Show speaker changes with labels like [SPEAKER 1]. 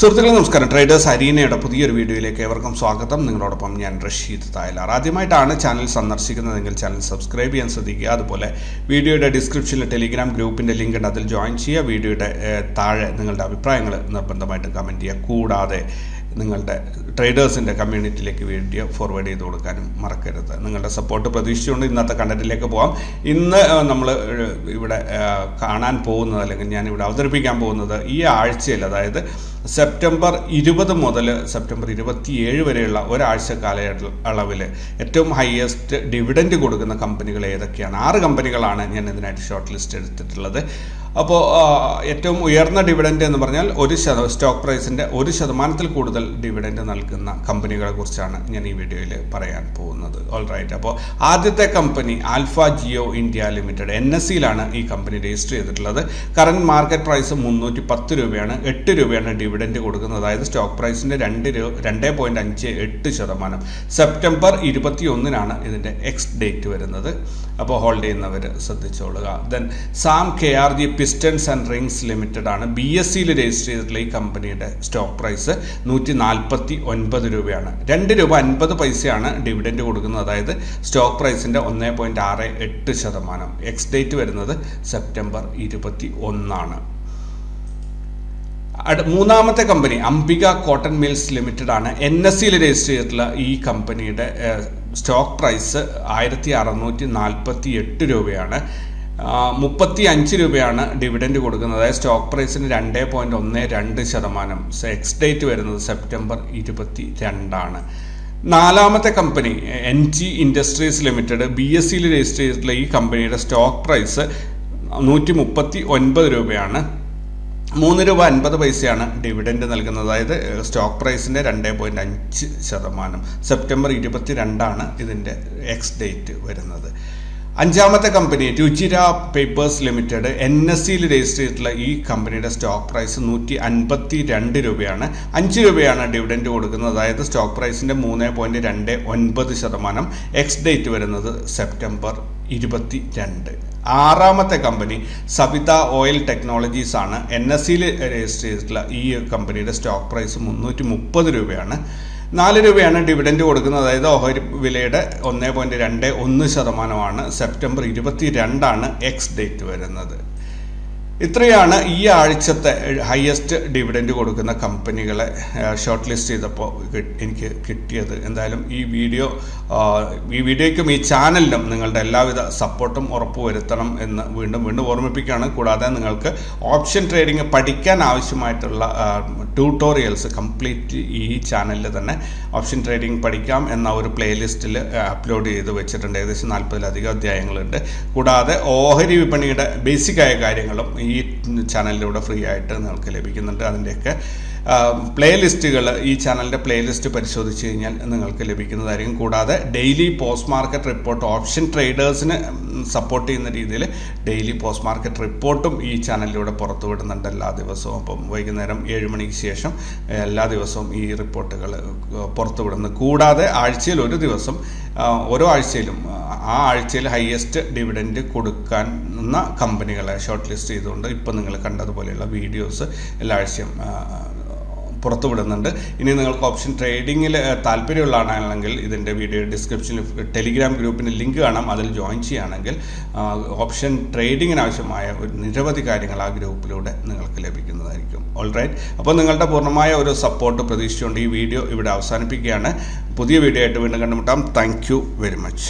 [SPEAKER 1] സുഹൃത്തുക്കളെ നമസ്കാരം. ട്രേഡേഴ്സ് അരീനയുടെ പുതിയൊരു വീഡിയോയിലേക്ക് ഏവർക്കും സ്വാഗതം. നിങ്ങളോടൊപ്പം ഞാൻ റഷീദ് തായ്ലാർ. ആദ്യമായിട്ടാണ് ചാനൽ സന്ദർശിക്കുന്നതെങ്കിൽ ചാനൽ സബ്സ്ക്രൈബ് ചെയ്യാൻ ശ്രദ്ധിക്കുക. അതുപോലെ വീഡിയോയുടെ ഡിസ്ക്രിപ്ഷനിൽ ടെലിഗ്രാം ഗ്രൂപ്പിൻ്റെ ലിങ്ക് ഉണ്ട്, അതിൽ ജോയിൻ ചെയ്യുക. വീഡിയോയുടെ താഴെ നിങ്ങളുടെ അഭിപ്രായങ്ങൾ നിർബന്ധമായിട്ട് കമൻറ്റ് ചെയ്യുക. കൂടാതെ നിങ്ങളുടെ ട്രേഡേഴ്സിൻ്റെ കമ്മ്യൂണിറ്റിയിലേക്ക് വീഡിയോ ഫോർവേഡ് ചെയ്ത് കൊടുക്കാനും മറക്കരുത്. നിങ്ങളുടെ സപ്പോർട്ട് പ്രതീക്ഷിച്ചുകൊണ്ട് ഇന്നത്തെ കണ്ടന്റിലേക്ക് പോകാം. ഇന്ന് നമ്മൾ ഇവിടെ കാണാൻ പോകുന്നത്, അല്ലെങ്കിൽ ഞാനിവിടെ അവതരിപ്പിക്കാൻ പോകുന്നത്, ഈ ആഴ്ചയിൽ, അതായത് സെപ്റ്റംബർ 20 മുതൽ സെപ്റ്റംബർ 27 വരെയുള്ള ഒരാഴ്ച കാലയളവിൽ ഏറ്റവും ഹയസ്റ്റ് ഡിവിഡൻഡ് കൊടുക്കുന്ന കമ്പനികൾ ഏതൊക്കെയാണ്. 6 കമ്പനികളാണ് ഞാൻ ഇതിനായിട്ട് ഷോർട്ട് ലിസ്റ്റ് എടുത്തിട്ടുള്ളത്. അപ്പോൾ ഏറ്റവും ഉയർന്ന ഡിവിഡൻഡ് എന്ന് പറഞ്ഞാൽ സ്റ്റോക്ക് പ്രൈസിൻ്റെ 1% കൂടുതൽ ഡിവിഡൻഡ് നൽകുന്ന കമ്പനികളെ കുറിച്ചാണ് ഞാൻ ഈ വീഡിയോയിൽ പറയാൻ പോകുന്നത്. ഓൾറൈറ്റ്. അപ്പോൾ ആദ്യത്തെ company alpha geo India limited, NSEയിലാണ് ഈ കമ്പനി രജിസ്റ്റർ ചെയ്തിട്ടുള്ളത്. കറന്റ് മാർക്കറ്റ് പ്രൈസ് 310 രൂപയാണ്. 8 രൂപയാണ് ഡിവിഡൻഡ് കൊടുക്കുന്നത്. അതായത് സ്റ്റോക്ക് പ്രൈസിൻ്റെ 2.58%. സെപ്റ്റംബർ 21 ഇതിൻ്റെ എക്സ് ഡേറ്റ് വരുന്നത്. അപ്പോൾ ഹോൾഡ് ചെയ്യുന്നവർ ശ്രദ്ധിച്ചോളുക. Then Sam KRG pistons and rings limited ആണ്. BSEയിൽ രജിസ്റ്റർ ചെയ്തിട്ടുള്ള ഈ കമ്പനിയുടെ സ്റ്റോക്ക് പ്രൈസ് 149 രൂപയാണ്. 2 രൂപ 50 പൈസയാണ് ഡിവിഡൻഡ് കൊടുക്കുന്നത്. അതായത് സ്റ്റോക്ക് പ്രൈസിൻ്റെ 1.68%. എക്സ് ഡേറ്റ് വരുന്നത് സെപ്റ്റംബർ 21. മൂന്നാമത്തെ company Ambika cotton mills limited ആണ്. NSEയിൽ രജിസ്റ്റർ ചെയ്തിട്ടുള്ള ഈ കമ്പനിയുടെ സ്റ്റോക്ക് പ്രൈസ് 1648 രൂപയാണ്. 35 രൂപയാണ് ഡിവിഡൻഡ് കൊടുക്കുന്നത്. അതായത് സ്റ്റോക്ക് പ്രൈസിന് 2.12%. എക്സ് ഡേറ്റ് വരുന്നത് സെപ്റ്റംബർ 22. നാലാമത്തെ കമ്പനി NG ഇൻഡസ്ട്രീസ് ലിമിറ്റഡ്. BSEയിൽ രജിസ്റ്റർ ചെയ്തിട്ടുള്ള ഈ കമ്പനിയുടെ സ്റ്റോക്ക് പ്രൈസ് 139 രൂപയാണ്. 3 രൂപ 50 പൈസയാണ് ഡിവിഡൻഡ് നൽകുന്നത്. അതായത് സ്റ്റോക്ക് പ്രൈസിൻ്റെ 2.5%. സെപ്റ്റംബർ 22 ഇതിൻ്റെ എക്സ് ഡേറ്റ് വരുന്നത്. അഞ്ചാമത്തെ കമ്പനി രുചിര പേപ്പേഴ്സ് ലിമിറ്റഡ്. NSEയിൽ രജിസ്റ്റർ ചെയ്തിട്ടുള്ള ഈ കമ്പനിയുടെ സ്റ്റോക്ക് പ്രൈസ് 152 രൂപയാണ്. 5 രൂപയാണ് ഡിവിഡൻഡ് കൊടുക്കുന്നത്. അതായത് സ്റ്റോക്ക് പ്രൈസിൻ്റെ 3.29%. എക്സ് ഡേറ്റ് വരുന്നത് സെപ്റ്റംബർ 22. ആറാമത്തെ കമ്പനി സവിത ഓയിൽ ടെക്നോളജീസ് ആണ്. NSEയിൽ രജിസ്റ്റർ ചെയ്തിട്ടുള്ള ഈ കമ്പനിയുടെ സ്റ്റോക്ക് പ്രൈസ് 330 രൂപയാണ്. 4 രൂപയാണ് ഡിവിഡൻഡ് കൊടുക്കുന്നത്. അതായത് ഓഹരി വിലയുടെ 1.21%. സെപ്റ്റംബർ 22 എക്സ് ഡേറ്റ് വരുന്നത്. ഇത്രയാണ് ഈ ആഴ്ചത്തെ ഹയസ്റ്റ് ഡിവിഡൻഡ് കൊടുക്കുന്ന കമ്പനികളെ ഷോർട്ട് ലിസ്റ്റ് ചെയ്തപ്പോൾ എനിക്ക് കിട്ടിയത്. എന്തായാലും ഈ വീഡിയോയ്ക്കും ഈ ചാനലിനും നിങ്ങളുടെ എല്ലാവിധ സപ്പോർട്ടും ഉറപ്പുവരുത്തണം എന്ന് വീണ്ടും ഓർമ്മിപ്പിക്കുകയാണ്. കൂടാതെ നിങ്ങൾക്ക് ഓപ്ഷൻ ട്രേഡിംഗ് പഠിക്കാൻ ആവശ്യമായിട്ടുള്ള ട്യൂട്ടോറിയൽസ് കംപ്ലീറ്റ് ഈ ചാനലിൽ തന്നെ ഓപ്ഷൻ ട്രേഡിംഗ് പഠിക്കാം എന്ന ഒരു പ്ലേലിസ്റ്റിൽ അപ്ലോഡ് ചെയ്ത് വെച്ചിട്ടുണ്ട്. ഏകദേശം 40-ലധികം അധ്യായങ്ങളുണ്ട്. കൂടാതെ ഓഹരി വിപണിയുടെ ബേസിക്കായ കാര്യങ്ങളും ഈ ചാനലിലൂടെ ഫ്രീ ആയിട്ട് നിങ്ങൾക്ക് ലഭിക്കുന്നുണ്ട്. അതിൻ്റെയൊക്കെ പ്ലേലിസ്റ്റുകൾ ഈ ചാനലിൻ്റെ പ്ലേലിസ്റ്റ് പരിശോധിച്ച് കഴിഞ്ഞാൽ നിങ്ങൾക്ക് ലഭിക്കുന്നതായിരിക്കും. കൂടാതെ daily post market report, option ട്രേഡേഴ്സിന് സപ്പോർട്ട് ചെയ്യുന്ന രീതിയിൽ ഡെയിലി പോസ്റ്റ് മാർക്കറ്റ് റിപ്പോർട്ടും ഈ ചാനലിലൂടെ പുറത്തുവിടുന്നുണ്ട് എല്ലാ ദിവസവും. അപ്പം വൈകുന്നേരം 7 മണിക്ക് ശേഷം എല്ലാ ദിവസവും ഈ റിപ്പോർട്ടുകൾ പുറത്തുവിടുന്നു. കൂടാതെ ആഴ്ചയിൽ ഒരു ദിവസം, ഓരോ ആഴ്ചയിലും ആ ആഴ്ചയിൽ ഹയസ്റ്റ് ഡിവിഡൻഡ് കൊടുക്കുന്ന കമ്പനികളെ ഷോർട്ട് ലിസ്റ്റ് ചെയ്തുകൊണ്ട് ഇപ്പോൾ നിങ്ങൾ കണ്ടതുപോലെയുള്ള വീഡിയോസ് എല്ലാ ആഴ്ചയും പുറത്തുവിടുന്നുണ്ട്. ഇനി നിങ്ങൾക്ക് ഓപ്ഷൻ ട്രേഡിങ്ങിൽ താല്പര്യമുള്ളതാണെങ്കിൽ ഇതിൻ്റെ വീഡിയോ ഡിസ്ക്രിപ്ഷനിൽ ടെലിഗ്രാം ഗ്രൂപ്പിന് ലിങ്ക് കാണാം, അതിൽ ജോയിൻ ചെയ്യുകയാണെങ്കിൽ ഓപ്ഷൻ ട്രേഡിങ്ങിന് ആവശ്യമായ നിരവധി കാര്യങ്ങൾ ആ ഗ്രൂപ്പിലൂടെ നിങ്ങൾക്ക് ലഭിക്കുന്നതായിരിക്കും. ഓൾറൈറ്റ്. അപ്പോൾ നിങ്ങളുടെ പൂർണ്ണമായ ഒരു സപ്പോർട്ട് പ്രതീക്ഷിച്ചുകൊണ്ട് ഈ വീഡിയോ ഇവിടെ അവസാനിപ്പിക്കുകയാണ്. പുതിയ വീഡിയോ ആയിട്ട് വീണ്ടും കണ്ടുമുട്ടാം. Thank you very much.